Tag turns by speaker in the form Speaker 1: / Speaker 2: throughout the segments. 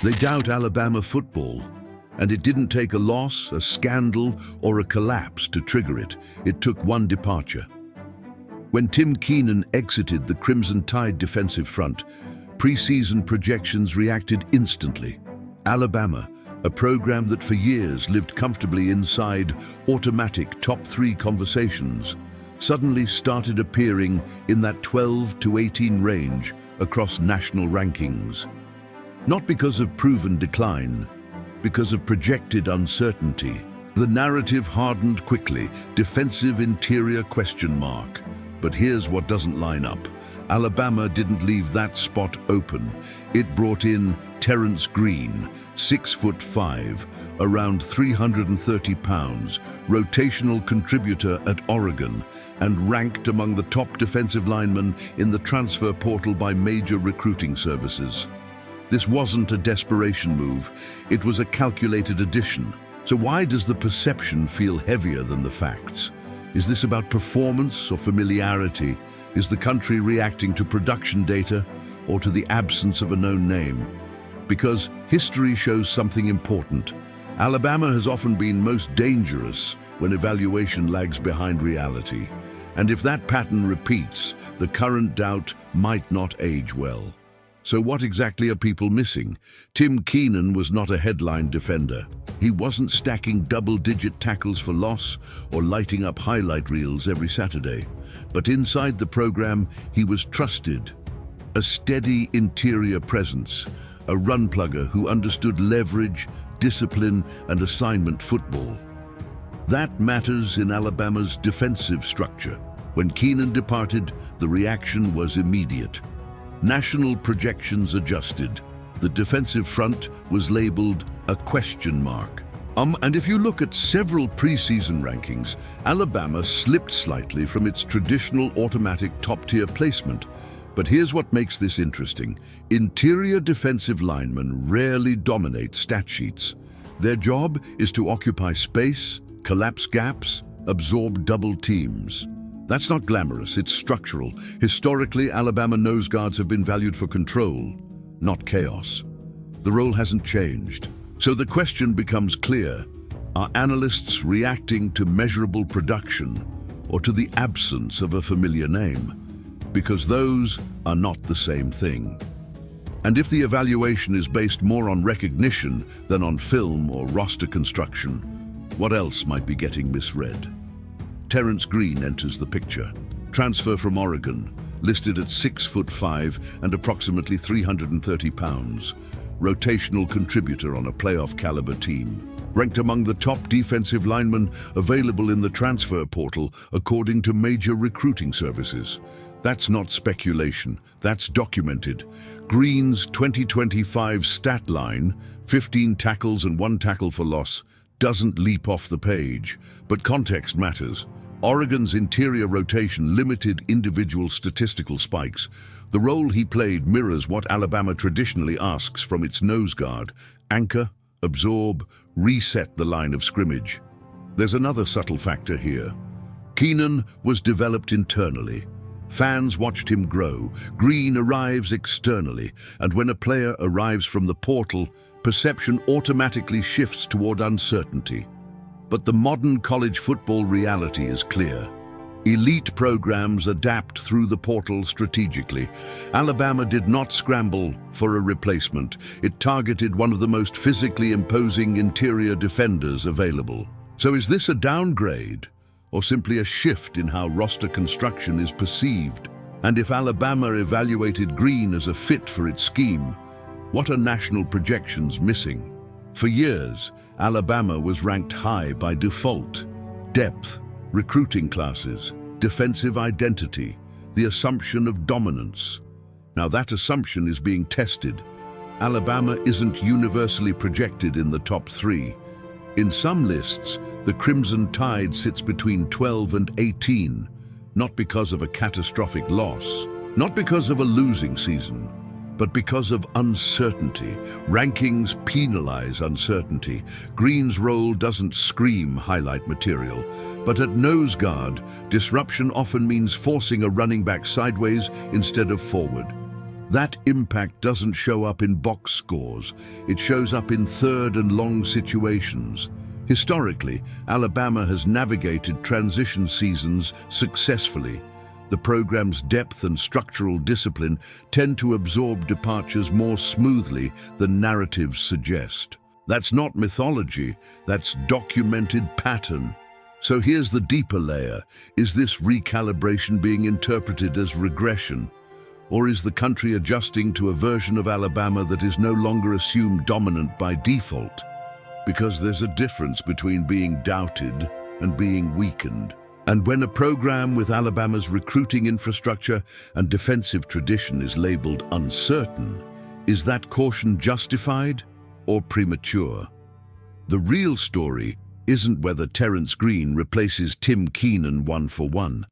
Speaker 1: They doubt Alabama football, and it didn't take a loss, a scandal, or a collapse to trigger it. It took one departure. When Tim Keenan exited the Crimson Tide defensive front, preseason projections reacted instantly. Alabama, a program that for years lived comfortably inside automatic top 3 conversations, suddenly started appearing in that 12 to 18 range across national rankings. Not because of proven decline, because of projected uncertainty. The narrative hardened quickly, defensive interior question mark. But here's what doesn't line up. Alabama didn't leave that spot open. It brought in Terrance Green, 6'5", around 330 pounds, rotational contributor at Oregon, and ranked among the top defensive linemen in the transfer portal by major recruiting services. This wasn't a desperation move, it was a calculated addition. So why does the perception feel heavier than the facts? Is this about performance or familiarity? Is the country reacting to production data or to the absence of a known name? Because history shows something important. Alabama has often been most dangerous when evaluation lags behind reality. And if that pattern repeats, the current doubt might not age well. So what exactly are people missing? Tim Keenan was not a headline defender. He wasn't stacking double-digit tackles for loss or lighting up highlight reels every Saturday. But inside the program, he was trusted. A steady interior presence, a run plugger who understood leverage, discipline, and assignment football. That matters in Alabama's defensive structure. When Keenan departed, the reaction was immediate. National projections adjusted. The defensive front was labeled a question mark. And if you look at several preseason rankings, Alabama slipped slightly from its traditional automatic top-tier placement. But here's what makes this interesting. Interior defensive linemen rarely dominate stat sheets. Their job is to occupy space, collapse gaps, absorb double teams. That's not glamorous, it's structural. Historically, Alabama nose guards have been valued for control, not chaos. The role hasn't changed. So the question becomes clear. Are analysts reacting to measurable production or to the absence of a familiar name? Because those are not the same thing. And if the evaluation is based more on recognition than on film or roster construction, what else might be getting misread? Terrance Green enters the picture. Transfer from Oregon, listed at 6'5" and approximately 330 pounds. Rotational contributor on a playoff caliber team. Ranked among the top defensive linemen available in the transfer portal according to major recruiting services. That's not speculation, that's documented. Green's 2025 stat line, 15 tackles and 1 tackle for loss, doesn't leap off the page, but context matters. Oregon's interior rotation limited individual statistical spikes. The role he played mirrors what Alabama traditionally asks from its nose guard: anchor, absorb, reset the line of scrimmage. There's another subtle factor here. Keenan was developed internally. Fans watched him grow. Green arrives externally, and when a player arrives from the portal, perception automatically shifts toward uncertainty. But the modern college football reality is clear. Elite programs adapt through the portal strategically. Alabama did not scramble for a replacement. It targeted one of the most physically imposing interior defenders available. So is this a downgrade, or simply a shift in how roster construction is perceived? And if Alabama evaluated Green as a fit for its scheme, what are national projections missing? For years, Alabama was ranked high by default. Depth, recruiting classes, defensive identity, the assumption of dominance. Now that assumption is being tested. Alabama isn't universally projected in the top 3. In some lists, the Crimson Tide sits between 12 and 18, not because of a catastrophic loss, not because of a losing season, but because of uncertainty. Rankings penalize uncertainty. Green's role doesn't scream highlight material, but at nose guard, disruption often means forcing a running back sideways instead of forward. That impact doesn't show up in box scores. It shows up in third and long situations. Historically, Alabama has navigated transition seasons successfully. The program's depth and structural discipline tend to absorb departures more smoothly than narratives suggest. That's not mythology, that's documented pattern. So here's the deeper layer. Is this recalibration being interpreted as regression? Or is the country adjusting to a version of Alabama that is no longer assumed dominant by default? Because there's a difference between being doubted and being weakened. And when a program with Alabama's recruiting infrastructure and defensive tradition is labeled uncertain, is that caution justified or premature? The real story isn't whether Terrance Green replaces Tim Keenan 1-for-1.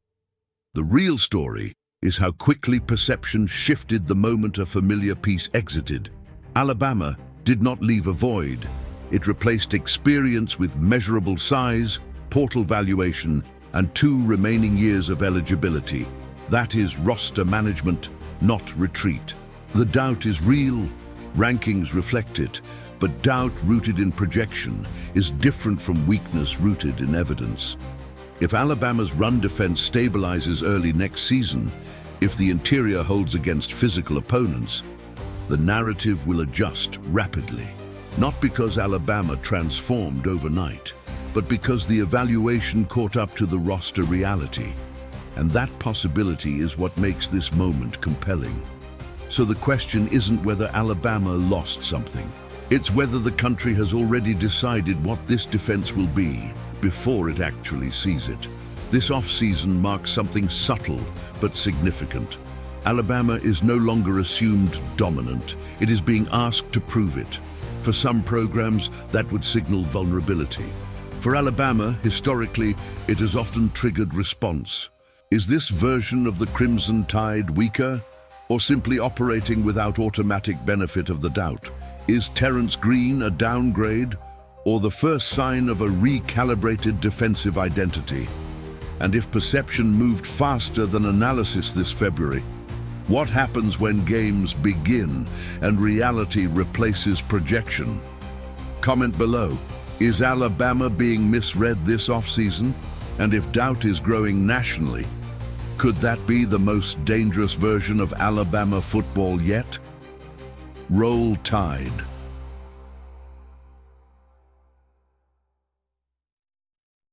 Speaker 1: The real story is how quickly perception shifted the moment a familiar piece exited. Alabama did not leave a void. It replaced experience with measurable size, portal valuation, and 2 remaining years of eligibility. That is roster management, not retreat. The doubt is real, rankings reflect it, but doubt rooted in projection is different from weakness rooted in evidence. If Alabama's run defense stabilizes early next season, if the interior holds against physical opponents, the narrative will adjust rapidly. Not because Alabama transformed overnight, but because the evaluation caught up to the roster reality. And that possibility is what makes this moment compelling. So the question isn't whether Alabama lost something. It's whether the country has already decided what this defense will be before it actually sees it. This offseason marks something subtle but significant. Alabama is no longer assumed dominant. It is being asked to prove it. For some programs, that would signal vulnerability. For Alabama, historically, it has often triggered response. Is this version of the Crimson Tide weaker, or simply operating without automatic benefit of the doubt? Is Terrance Green a downgrade, or the first sign of a recalibrated defensive identity? And if perception moved faster than analysis this February, what happens when games begin and reality replaces projection? Comment below. Is Alabama being misread this offseason? And if doubt is growing nationally, could that be the most dangerous version of Alabama football yet? Roll Tide.